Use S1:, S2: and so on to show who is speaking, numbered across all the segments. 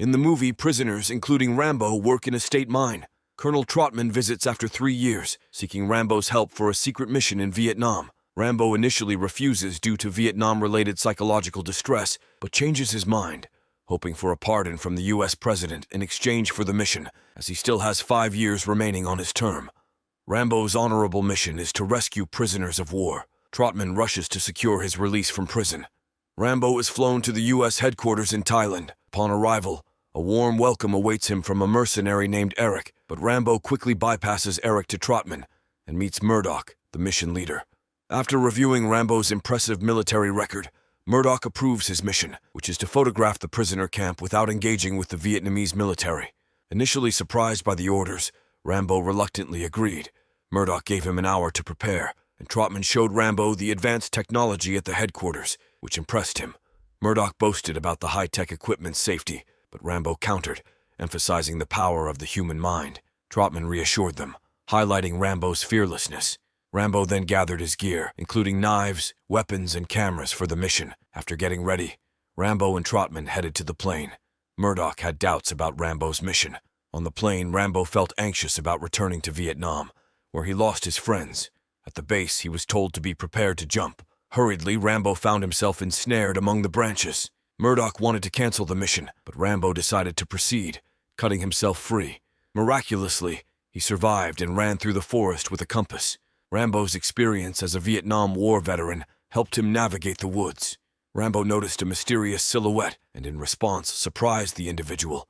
S1: In the movie, prisoners, including Rambo, work in a state mine. Colonel Trotman visits after 3 years, seeking Rambo's help for a secret mission in Vietnam. Rambo initially refuses due to Vietnam-related psychological distress, but changes his mind, hoping for a pardon from the U.S. president in exchange for the mission, as he still has 5 years remaining on his term. Rambo's honorable mission is to rescue prisoners of war. Trotman rushes to secure his release from prison. Rambo is flown to the U.S. headquarters in Thailand. Upon arrival, a warm welcome awaits him from a mercenary named Eric, but Rambo quickly bypasses Eric to Trotman and meets Murdoch, the mission leader. After reviewing Rambo's impressive military record, Murdoch approves his mission, which is to photograph the prisoner camp without engaging with the Vietnamese military. Initially surprised by the orders, Rambo reluctantly agreed. Murdoch gave him an hour to prepare, and Trotman showed Rambo the advanced technology at the headquarters, which impressed him. Murdoch boasted about the high-tech equipment's safety, but Rambo countered, emphasizing the power of the human mind. Trotman reassured them, highlighting Rambo's fearlessness. Rambo then gathered his gear, including knives, weapons, and cameras for the mission. After getting ready, Rambo and Trotman headed to the plane. Murdoch had doubts about Rambo's mission. On the plane, Rambo felt anxious about returning to Vietnam, where he lost his friends. At the base, he was told to be prepared to jump. Hurriedly, Rambo found himself ensnared among the branches. Murdoch wanted to cancel the mission, but Rambo decided to proceed, cutting himself free. Miraculously, he survived and ran through the forest with a compass. Rambo's experience as a Vietnam War veteran helped him navigate the woods. Rambo noticed a mysterious silhouette and, in response, surprised the individual,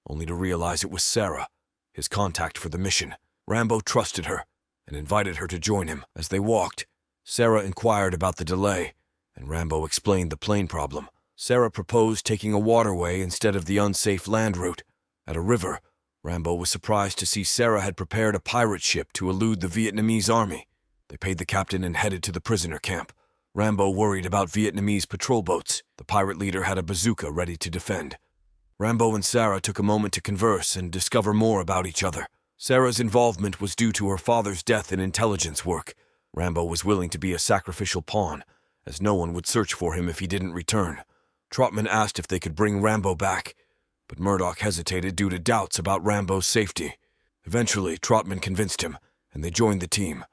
S1: only to realize it was Sarah, his contact for the mission. Rambo trusted her and invited her to join him. As they walked, Sarah inquired about the delay, and Rambo explained the plane problem. Sarah proposed taking a waterway instead of the unsafe land route. At a river, Rambo was surprised to see Sarah had prepared a pirate ship to elude the Vietnamese army. They paid the captain and headed to the prisoner camp. Rambo worried about Vietnamese patrol boats. The pirate leader had a bazooka ready to defend. Rambo and Sarah took a moment to converse and discover more about each other. Sarah's involvement was due to her father's death in intelligence work. Rambo was willing to be a sacrificial pawn, as no one would search for him if he didn't return. Trotman asked if they could bring Rambo back, but Murdoch hesitated due to doubts about Rambo's safety. Eventually, Trotman convinced him, and they joined the team.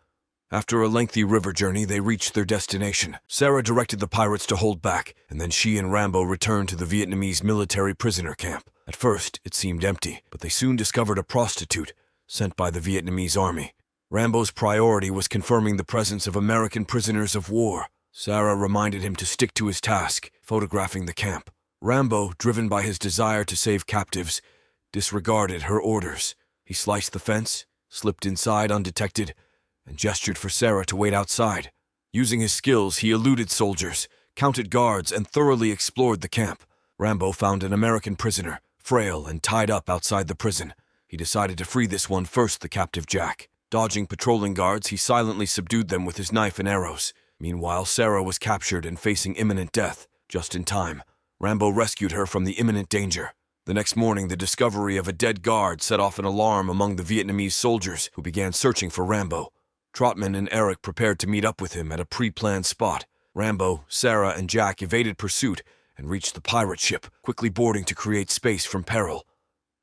S1: After a lengthy river journey, they reached their destination. Sarah directed the pirates to hold back, and then she and Rambo returned to the Vietnamese military prisoner camp. At first, it seemed empty, but they soon discovered a prostitute sent by the Vietnamese army. Rambo's priority was confirming the presence of American prisoners of war. Sarah reminded him to stick to his task, photographing the camp. Rambo, driven by his desire to save captives, disregarded her orders. He sliced the fence, slipped inside undetected, and gestured for Sarah to wait outside. Using his skills, he eluded soldiers, counted guards, and thoroughly explored the camp. Rambo found an American prisoner, frail and tied up outside the prison. He decided to free this one first, the captive Jack. Dodging patrolling guards, he silently subdued them with his knife and arrows. Meanwhile, Sarah was captured and facing imminent death. Just in time, Rambo rescued her from the imminent danger. The next morning, the discovery of a dead guard set off an alarm among the Vietnamese soldiers, who began searching for Rambo. Trotman and Eric prepared to meet up with him at a pre-planned spot. Rambo, Sarah, and Jack evaded pursuit and reached the pirate ship, quickly boarding to create space from peril.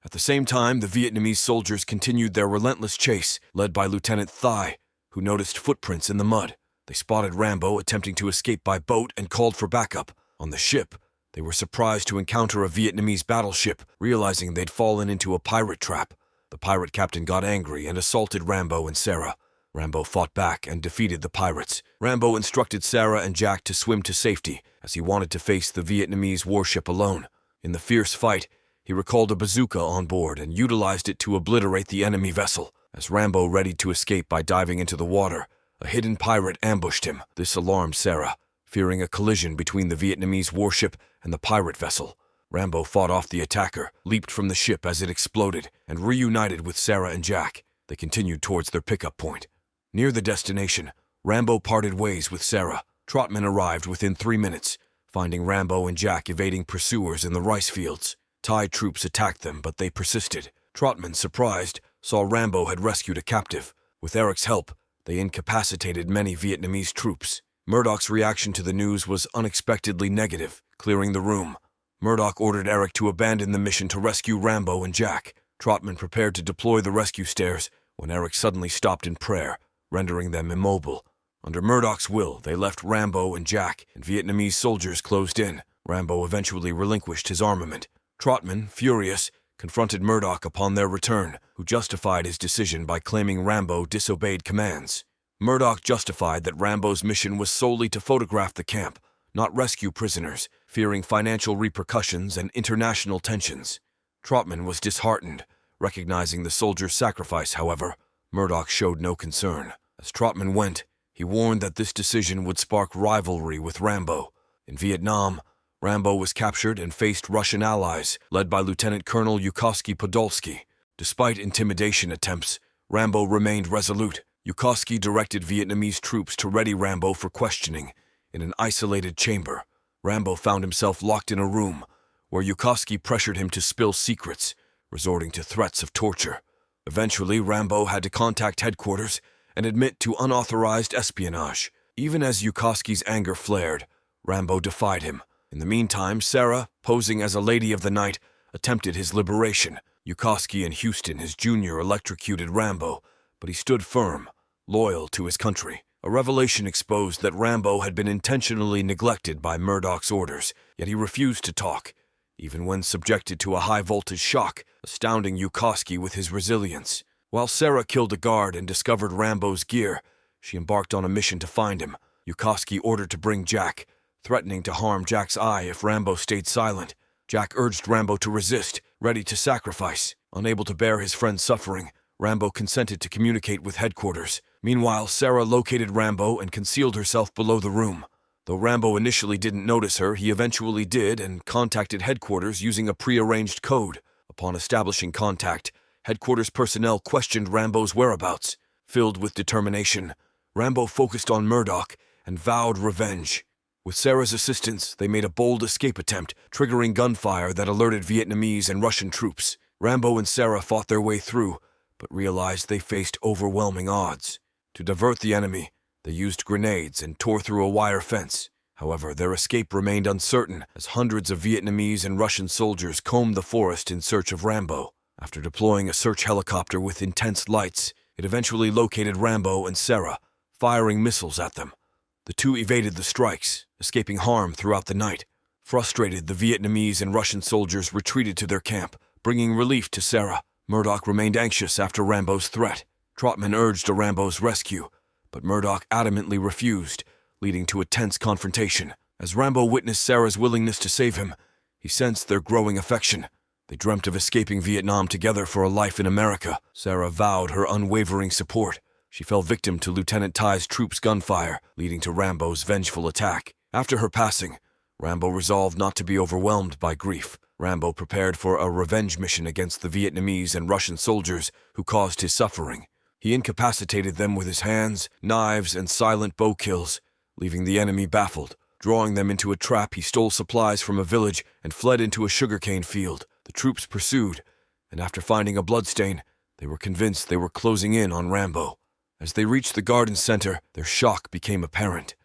S1: At the same time, the Vietnamese soldiers continued their relentless chase, led by Lieutenant Thai, who noticed footprints in the mud. They spotted Rambo attempting to escape by boat and called for backup. On the ship, they were surprised to encounter a Vietnamese battleship, realizing they'd fallen into a pirate trap. The pirate captain got angry and assaulted Rambo and Sarah. Rambo fought back and defeated the pirates. Rambo instructed Sarah and Jack to swim to safety, as he wanted to face the Vietnamese warship alone. In the fierce fight, he recalled a bazooka on board and utilized it to obliterate the enemy vessel. As Rambo readied to escape by diving into the water, a hidden pirate ambushed him. This alarmed Sarah, fearing a collision between the Vietnamese warship and the pirate vessel. Rambo fought off the attacker, leaped from the ship as it exploded, and reunited with Sarah and Jack. They continued towards their pickup point. Near the destination, Rambo parted ways with Sarah. Trotman arrived within 3 minutes, finding Rambo and Jack evading pursuers in the rice fields. Thai troops attacked them, but they persisted. Trotman, surprised, saw Rambo had rescued a captive. With Eric's help, they incapacitated many Vietnamese troops. Murdoch's reaction to the news was unexpectedly negative, clearing the room. Murdoch ordered Eric to abandon the mission to rescue Rambo and Jack. Trotman prepared to deploy the rescue stairs when Eric suddenly stopped in prayer, rendering them immobile. Under Murdoch's will, they left Rambo and Jack, and Vietnamese soldiers closed in. Rambo eventually relinquished his armament. Trotman, furious, confronted Murdoch upon their return, who justified his decision by claiming Rambo disobeyed commands. Murdoch justified that Rambo's mission was solely to photograph the camp, not rescue prisoners, fearing financial repercussions and international tensions. Trotman was disheartened. Recognizing the soldiers' sacrifice, however, Murdoch showed no concern. As Trotman went, he warned that this decision would spark rivalry with Rambo. In Vietnam, Rambo was captured and faced Russian allies, led by Lieutenant Colonel Yukovsky Podolsky. Despite intimidation attempts, Rambo remained resolute. Yukovsky directed Vietnamese troops to ready Rambo for questioning. In an isolated chamber, Rambo found himself locked in a room, where Yukovsky pressured him to spill secrets, resorting to threats of torture. Eventually, Rambo had to contact headquarters and admit to unauthorized espionage. Even as Yukovsky's anger flared, Rambo defied him. In the meantime, Sarah, posing as a lady of the night, attempted his liberation. Yukovsky and Houston, his junior, electrocuted Rambo, but he stood firm, loyal to his country. A revelation exposed that Rambo had been intentionally neglected by Murdoch's orders, yet he refused to talk, even when subjected to a high-voltage shock, astounding Yukovsky with his resilience. While Sarah killed a guard and discovered Rambo's gear, she embarked on a mission to find him. Yukovsky ordered to bring Jack, threatening to harm Jack's eye if Rambo stayed silent. Jack urged Rambo to resist, ready to sacrifice. Unable to bear his friend's suffering, Rambo consented to communicate with headquarters. Meanwhile, Sarah located Rambo and concealed herself below the room. Though Rambo initially didn't notice her, he eventually did and contacted headquarters using a prearranged code. Upon establishing contact, headquarters personnel questioned Rambo's whereabouts. Filled with determination, Rambo focused on Murdoch and vowed revenge. With Sarah's assistance, they made a bold escape attempt, triggering gunfire that alerted Vietnamese and Russian troops. Rambo and Sarah fought their way through, but realized they faced overwhelming odds. To divert the enemy, they used grenades and tore through a wire fence. However, their escape remained uncertain as hundreds of Vietnamese and Russian soldiers combed the forest in search of Rambo. After deploying a search helicopter with intense lights, it eventually located Rambo and Sarah, firing missiles at them. The two evaded the strikes, escaping harm throughout the night. Frustrated, the Vietnamese and Russian soldiers retreated to their camp, bringing relief to Sarah. Murdoch remained anxious after Rambo's threat. Trotman urged a Rambo's rescue, but Murdoch adamantly refused, leading to a tense confrontation. As Rambo witnessed Sarah's willingness to save him, he sensed their growing affection. They dreamt of escaping Vietnam together for a life in America. Sarah vowed her unwavering support. She fell victim to Lieutenant Thai's troops' gunfire, leading to Rambo's vengeful attack. After her passing, Rambo resolved not to be overwhelmed by grief. Rambo prepared for a revenge mission against the Vietnamese and Russian soldiers who caused his suffering. He incapacitated them with his hands, knives, and silent bow kills, leaving the enemy baffled. Drawing them into a trap, he stole supplies from a village and fled into a sugarcane field. The troops pursued, and after finding a bloodstain, they were convinced they were closing in on Rambo. As they reached the garden center, their shock became apparent.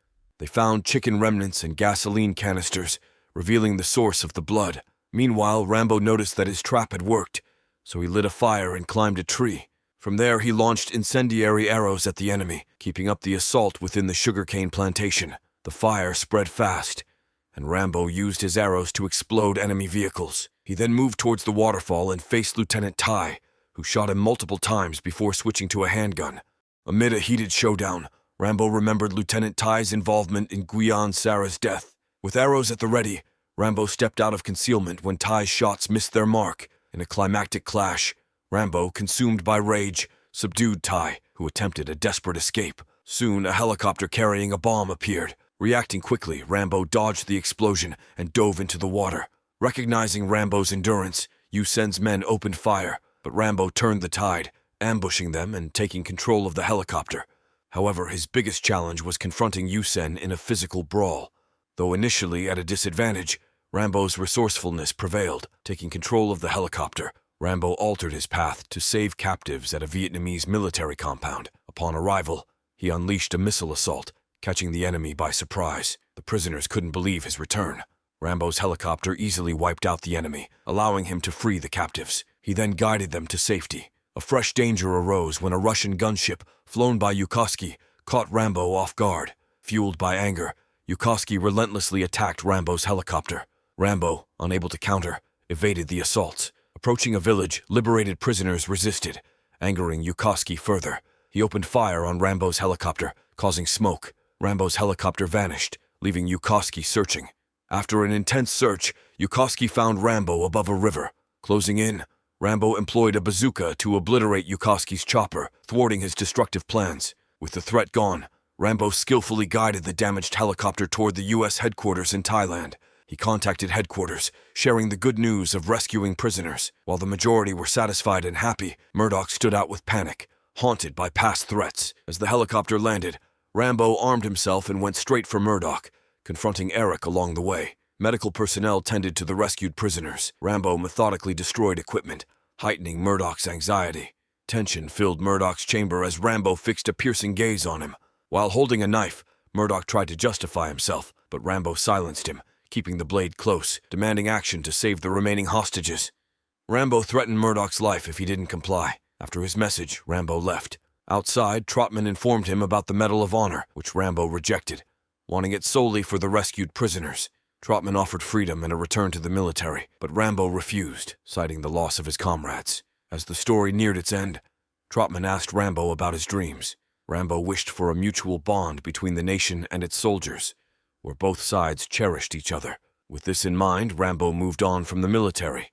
S1: They found chicken remnants and gasoline canisters, revealing the source of the blood. Meanwhile, Rambo noticed that his trap had worked, so he lit a fire and climbed a tree. From there, he launched incendiary arrows at the enemy, keeping up the assault within the sugarcane plantation. The fire spread fast, and Rambo used his arrows to explode enemy vehicles. He then moved towards the waterfall and faced Lieutenant Thai, who shot him multiple times before switching to a handgun. Amid a heated showdown, Rambo remembered Lieutenant Thai's involvement in Guian Sarah's death. With arrows at the ready, Rambo stepped out of concealment when Thai's shots missed their mark. In a climactic clash, Rambo, consumed by rage, subdued Thai, who attempted a desperate escape. Soon, a helicopter carrying a bomb appeared. Reacting quickly, Rambo dodged the explosion and dove into the water. Recognizing Rambo's endurance, Yu Sen's men opened fire, but Rambo turned the tide, ambushing them and taking control of the helicopter. However, his biggest challenge was confronting Yu Sen in a physical brawl. Though initially at a disadvantage, Rambo's resourcefulness prevailed. Taking control of the helicopter, Rambo altered his path to save captives at a Vietnamese military compound. Upon arrival, he unleashed a missile assault, catching the enemy by surprise. The prisoners couldn't believe his return. Rambo's helicopter easily wiped out the enemy, allowing him to free the captives. He then guided them to safety. A fresh danger arose when a Russian gunship, flown by Yukovsky, caught Rambo off guard. Fueled by anger, Yukovsky relentlessly attacked Rambo's helicopter. Rambo, unable to counter, evaded the assaults. Approaching a village, liberated prisoners resisted, angering Yukovsky further. He opened fire on Rambo's helicopter, causing smoke. Rambo's helicopter vanished, leaving Yukovsky searching. After an intense search, Yukovsky found Rambo above a river. Closing in, Rambo employed a bazooka to obliterate Yukovsky's chopper, thwarting his destructive plans. With the threat gone, Rambo skillfully guided the damaged helicopter toward the U.S. headquarters in Thailand. He contacted headquarters, sharing the good news of rescuing prisoners. While the majority were satisfied and happy, Murdoch stood out with panic, haunted by past threats. As the helicopter landed, Rambo armed himself and went straight for Murdoch, confronting Eric along the way. Medical personnel tended to the rescued prisoners. Rambo methodically destroyed equipment, heightening Murdoch's anxiety. Tension filled Murdoch's chamber as Rambo fixed a piercing gaze on him. While holding a knife, Murdoch tried to justify himself, but Rambo silenced him, keeping the blade close, demanding action to save the remaining hostages. Rambo threatened Murdoch's life if he didn't comply. After his message, Rambo left. Outside, Trotman informed him about the Medal of Honor, which Rambo rejected, wanting it solely for the rescued prisoners. Trotman offered freedom and a return to the military, but Rambo refused, citing the loss of his comrades. As the story neared its end, Trotman asked Rambo about his dreams. Rambo wished for a mutual bond between the nation and its soldiers, where both sides cherished each other. With this in mind, Rambo moved on from the military,